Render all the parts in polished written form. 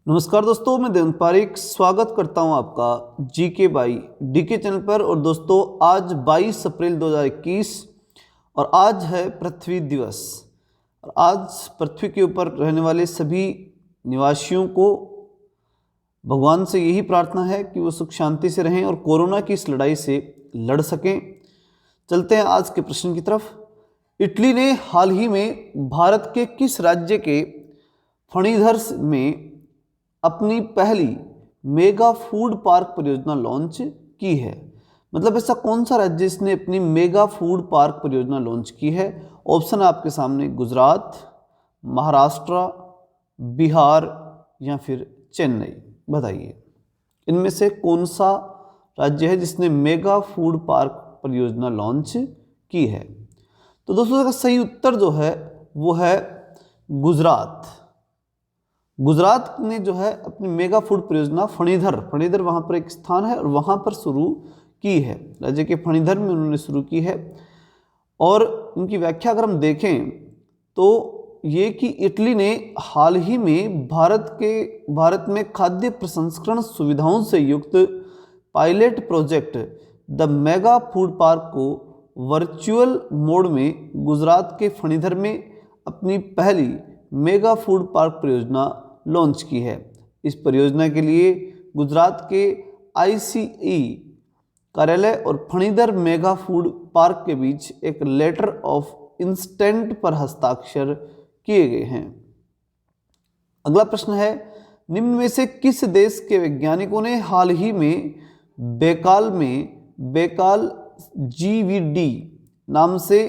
नमस्कार दोस्तों, मैं देवेंद्र पारिक स्वागत करता हूं आपका जीके बाई डीके चैनल पर। और दोस्तों, आज 22 अप्रैल 2021 और आज है पृथ्वी दिवस। और आज पृथ्वी के ऊपर रहने वाले सभी निवासियों को भगवान से यही प्रार्थना है कि वो सुख शांति से रहें और कोरोना की इस लड़ाई से लड़ सकें। चलते हैं आज के प्रश्न की तरफ। इटली ने हाल ही में भारत के किस राज्य के फणीधर में अपनी पहली मेगा फूड पार्क परियोजना लॉन्च की है? मतलब ऐसा कौन सा राज्य इसने अपनी मेगा फूड पार्क परियोजना लॉन्च की है? ऑप्शन आपके सामने गुजरात, महाराष्ट्र, बिहार या फिर चेन्नई। बताइए इनमें से कौन सा राज्य है जिसने मेगा फूड पार्क परियोजना लॉन्च की है? तो दोस्तों, इसका सही उत्तर जो है वो है गुजरात। गुजरात ने जो है अपनी मेगा फूड परियोजना फणीधर वहाँ पर एक स्थान है और वहाँ पर शुरू की है। राज्य के फणीधर में उन्होंने शुरू की है। और इनकी व्याख्या अगर हम देखें तो ये कि इटली ने हाल ही में भारत में खाद्य प्रसंस्करण सुविधाओं से युक्त pilot project the mega food park को वर्चुअल मोड में गुजरात के फणीधर में अपनी पहली मेगा फूड पार्क परियोजना लॉन्च की है। इस परियोजना के लिए गुजरात के आईसीई कार्यालय और फणीधर मेगा फूड पार्क के बीच एक लेटर ऑफ इंस्टेंट पर हस्ताक्षर किए गए हैं। अगला प्रश्न है, निम्न में से किस देश के वैज्ञानिकों ने हाल ही में बेकाल जीवीडी नाम से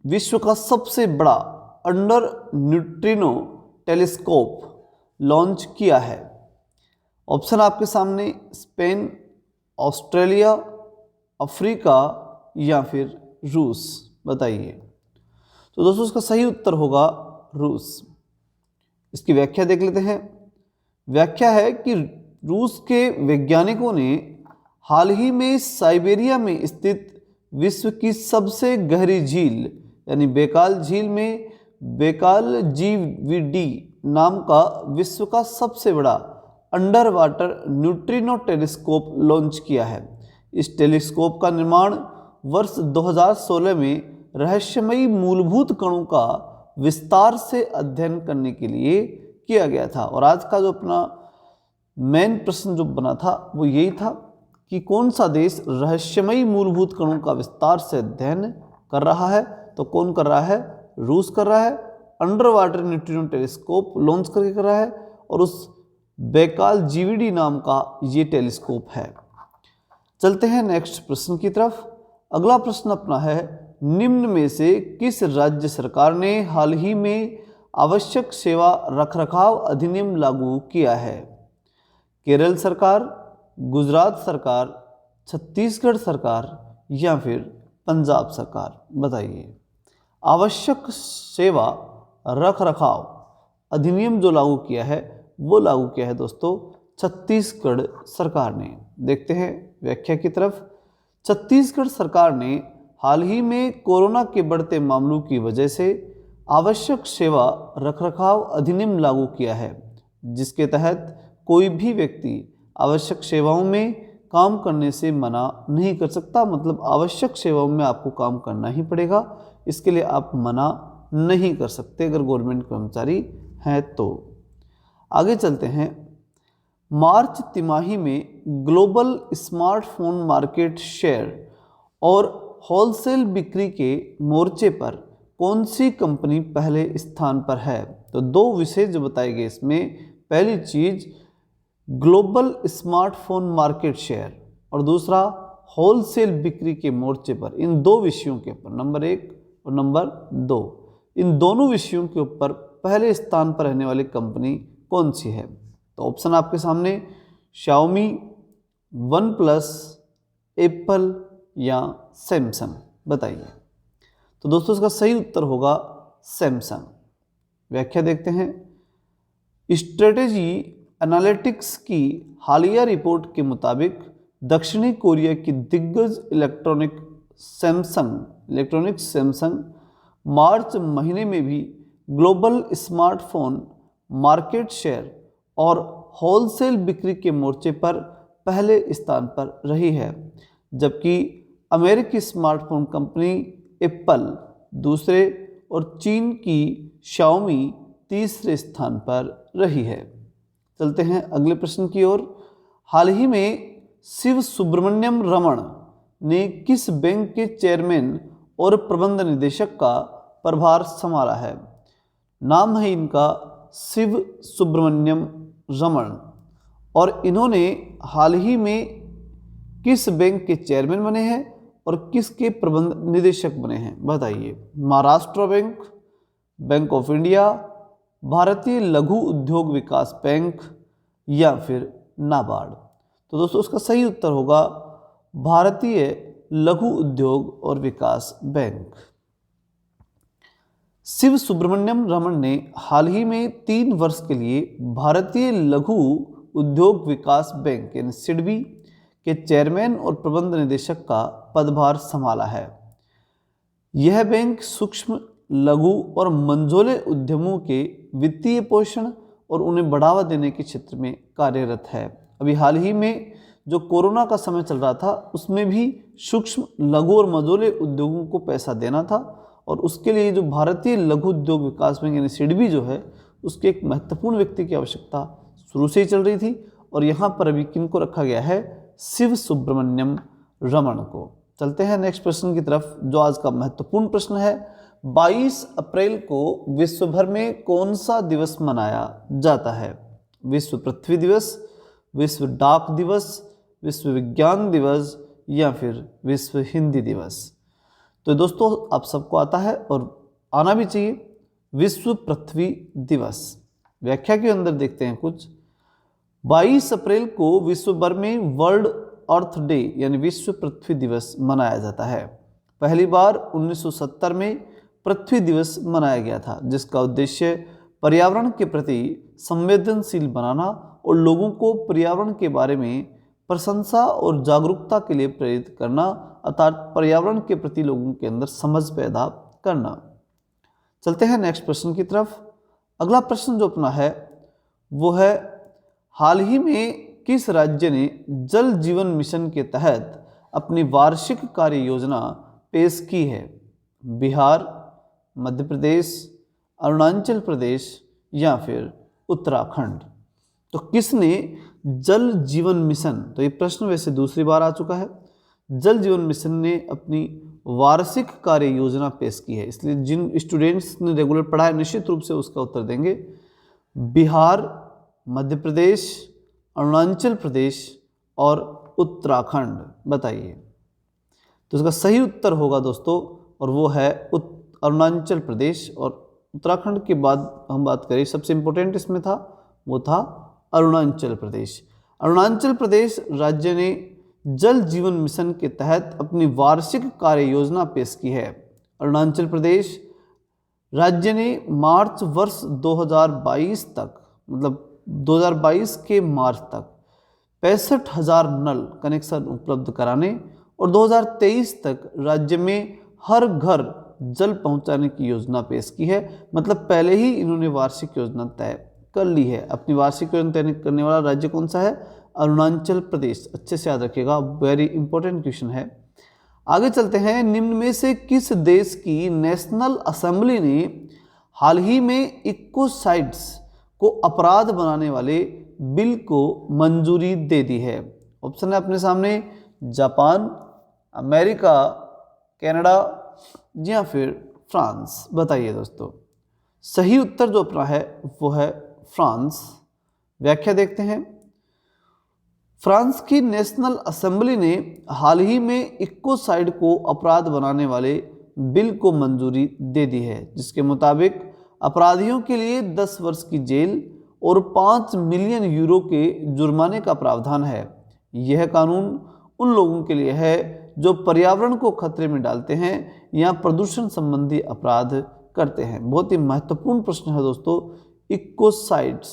विश्व का सबसे बड़ा अंडर न्यूट्रिनो टेलीस्कोप लॉन्च किया है? ऑप्शन आपके सामने स्पेन, ऑस्ट्रेलिया, अफ्रीका या फिर रूस। बताइए। तो दोस्तों, इसका सही उत्तर होगा रूस। इसकी व्याख्या देख लेते हैं। व्याख्या है कि रूस के वैज्ञानिकों ने हाल ही में साइबेरिया में स्थित विश्व की सबसे गहरी झील यानी बेकाल झील में बेकाल जीवीडी नाम का विश्व का सबसे बड़ा under water neutrino telescope launch किया है। इस टेलीस्कोप का निर्माण वर्ष 2016 में रहस्यमयी मूलभूत कणों का विस्तार से अध्ययन करने के लिए किया गया था। और आज का जो अपना मेन प्रश्न जो बना था वो यही था कि कौन सा देश रहस्यमयी मूलभूत कणों का विस्तार से अध्ययन कर रहा है? तो कौन कर रहा है? रूस कर रहा है। Under water neutrino telescope launch करके कर रहा है और उस बेकाल जीवीडी नाम का ये टेलीस्कोप है। चलते हैं नेक्स्ट प्रश्न की तरफ। अगला प्रश्न अपना है, निम्न में से किस राज्य सरकार ने हाल ही में आवश्यक सेवा रखरखाव अधिनियम लागू किया है? केरल सरकार, गुजरात सरकार, छत्तीसगढ़ सरकार या फिर पंजाब सरकार? बताइए। आवश्यक सेवा रखरखाव अधिनियम जो लागू किया है वो लागू किया है दोस्तों छत्तीसगढ़ सरकार ने। देखते हैं व्याख्या की तरफ। छत्तीसगढ़ सरकार ने हाल ही में कोरोना के बढ़ते मामलों की वजह से आवश्यक सेवा रखरखाव अधिनियम लागू किया है, जिसके तहत कोई भी व्यक्ति आवश्यक सेवाओं में काम करने से मना नहीं कर सकता। मतलब आवश्यक सेवाओं में आपको काम करना ही पड़ेगा, इसके लिए आप मना नहीं कर सकते अगर गवर्नमेंट कर्मचारी हैं तो। आगे चलते हैं। मार्च तिमाही में ग्लोबल स्मार्टफोन मार्केट शेयर और होलसेल बिक्री के मोर्चे पर कौन सी कंपनी पहले स्थान पर है? तो दो विषय जो बताए गए इसमें, पहली चीज ग्लोबल स्मार्टफोन मार्केट शेयर और दूसरा होलसेल बिक्री के मोर्चे पर। इन दो विषयों के ऊपर, नंबर 1 और नंबर 2, इन दोनों विषयों के ऊपर पहले स्थान पर रहने वाली कंपनी कौन सी है? तो ऑप्शन आपके सामने शाओमी, वन प्लस, एप्पल या सैमसंग। बताइए। तो दोस्तों, इसका सही उत्तर होगा सैमसंग। व्याख्या देखते हैं। स्ट्रेटेजी एनालिटिक्स की हालिया रिपोर्ट के मुताबिक दक्षिणी कोरिया की दिग्गज इलेक्ट्रॉनिक्स सैमसंग मार्च महीने में भी ग्लोबल स्मार्टफोन मार्केट शेयर और होलसेल बिक्री के मोर्चे पर पहले स्थान पर रही है, जबकि अमेरिकी स्मार्टफोन कंपनी एप्पल दूसरे और चीन की शाओमी तीसरे स्थान पर रही है। चलते हैं अगले प्रश्न की ओर। हाल ही में शिव सुब्रमण्यम रमन ने किस बैंक के चेयरमैन और प्रबंध निदेशक का प्रभार संभाला है? नाम है इनका शिव सुब्रमण्यम रमन और इन्होंने हाल ही में किस बैंक के चेयरमैन बने हैं और किसके प्रबंध निदेशक बने हैं, बताइए। Maharashtra bank, bank of India, भारतीय लघु उद्योग विकास बैंक या फिर नाबार्ड। तो दोस्तों उसका सही उत्तर होगा भारतीय लघु उद्योग और विकास बैंक। शिव सुब्रमण्यम रमन ने हाल ही में 3 वर्ष के लिए भारतीय लघु उद्योग विकास बैंक यानी सिडबी के चेयरमैन और प्रबंध निदेशक का पदभार संभाला है। यह बैंक सूक्ष्म, लघु और मंझोले उद्यमों के वित्तीय पोषण और उन्हें बढ़ावा देने के क्षेत्र में कार्यरत है। अभी हाल ही में जो कोरोना का समय चल रहा था उसमें भी सूक्ष्म, लघु और मंझोले उद्योगों को पैसा देना था और उसके लिए जो भारतीय लघु उद्योग विकास बैंक यानी सिडबी जो है उसके एक महत्वपूर्ण व्यक्ति की आवश्यकता शुरू से ही चल रही थी और यहाँ पर अभी किनको रखा गया है? शिव सुब्रमण्यम रमन को। चलते हैं नेक्स्ट प्रश्न की तरफ जो आज का महत्वपूर्ण प्रश्न है। 22 अप्रैल को विश्व भर में कौन सा दिवस मनाया जाता है? विश्व पृथ्वी दिवस, विश्व डाक दिवस, विश्व विज्ञान दिवस या फिर विश्व हिंदी दिवस? तो दोस्तों आप सबको आता है और आना भी चाहिए, विश्व पृथ्वी दिवस। व्याख्या के अंदर देखते हैं कुछ। 22 अप्रैल को विश्व भर में वर्ल्ड अर्थ डे यानी विश्व पृथ्वी दिवस मनाया जाता है। पहली बार 1970 में पृथ्वी दिवस मनाया गया था, जिसका उद्देश्य पर्यावरण के प्रति संवेदनशील बनाना और लोगों को पर्यावरण के बारे में प्रशंसा और जागरूकता के लिए प्रेरित करना, अर्थात पर्यावरण के प्रति लोगों के अंदर समझ पैदा करना। चलते हैं नेक्स्ट प्रश्न की तरफ। अगला प्रश्न जो अपना है वो है, हाल ही में किस राज्य ने जल जीवन मिशन के तहत अपनी वार्षिक कार्य योजना पेश की है? बिहार, मध्य प्रदेश, अरुणाचल प्रदेश या फिर उत्तराखंड? तो किसने जल जीवन मिशन, तो ये प्रश्न वैसे दूसरी बार आ चुका है, जल जीवन मिशन ने अपनी वार्षिक कार्य योजना पेश की है, इसलिए जिन स्टूडेंट्स ने रेगुलर पढ़ा है निश्चित रूप से उसका उत्तर देंगे। बिहार, मध्य प्रदेश, अरुणाचल प्रदेश और उत्तराखंड, बताइए। तो इसका सही उत्तर होगा दोस्तों और वो है अरुणाचल प्रदेश। और उत्तराखंड के बाद हम बात करें सबसे इम्पोर्टेंट इसमें था वो था अरुणाचल प्रदेश। अरुणाचल प्रदेश राज्य ने जल जीवन मिशन के तहत अपनी वार्षिक कार्य योजना पेश की है। अरुणाचल प्रदेश राज्य ने मार्च वर्ष 2022 तक, मतलब 2022 के मार्च तक 65,000 नल कनेक्शन उपलब्ध कराने और 2023 तक राज्य में हर घर जल पहुंचाने की योजना पेश की है। मतलब पहले ही इन्होंने वार्षिक योजना तय कर ली है। अपनी वार्षिक योजना तय करने वाला राज्य कौन सा है? अरुणाचल प्रदेश। अच्छे से याद रखिएगा, वेरी इंपॉर्टेंट क्वेश्चन है। आगे चलते हैं। निम्न में से किस देश की नेशनल असेंबली ने हाल ही में इकोसाइड्स को अपराध बनाने वाले बिल को मंजूरी दे दी है? ऑप्शन है अपने सामने, जापान, अमेरिका, कनाडा या फिर फ्रांस। बताइए दोस्तों। सही उत्तर जो अपना है वो है फ्रांस। व्याख्या देखते हैं। फ्रांस की नेशनल असेंबली ने हाल ही में इकोसाइड को अपराध बनाने वाले बिल को मंजूरी दे दी है, जिसके मुताबिक अपराधियों के लिए 10 वर्ष की जेल और 5 मिलियन यूरो के जुर्माने का प्रावधान है। यह कानून उन लोगों के लिए है जो पर्यावरण को खतरे में डालते हैं या प्रदूषण संबंधी अपराध करते हैं। बहुत ही महत्वपूर्ण प्रश्न है दोस्तों, इकोसाइड्स।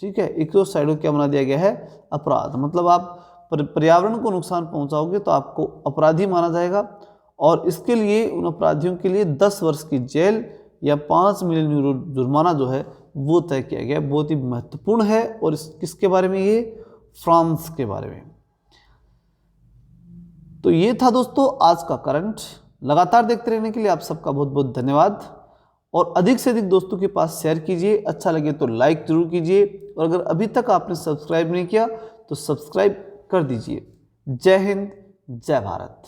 ठीक है, इकोसाइड को क्या बना दिया गया है? अपराध। मतलब आप पर्यावरण को नुकसान पहुंचाओगे तो आपको अपराधी माना जाएगा और इसके लिए उन अपराधियों के लिए 10 वर्ष की जेल या 5 मिलियन यूरो जुर्माना जो है वो तय किया गया, बहुत ही महत्वपूर्ण है। और किसके बारे में, ये फ्रांस के बारे में। तो ये था दोस्तों आज का करंट। लगातार देखते रहने के लिए आप सबका बहुत बहुत धन्यवाद, और अधिक से अधिक दोस्तों के पास शेयर कीजिए, अच्छा लगे तो लाइक जरूर कीजिए, और अगर अभी तक आपने सब्सक्राइब नहीं किया तो सब्सक्राइब कर दीजिए। जय हिंद, जय भारत।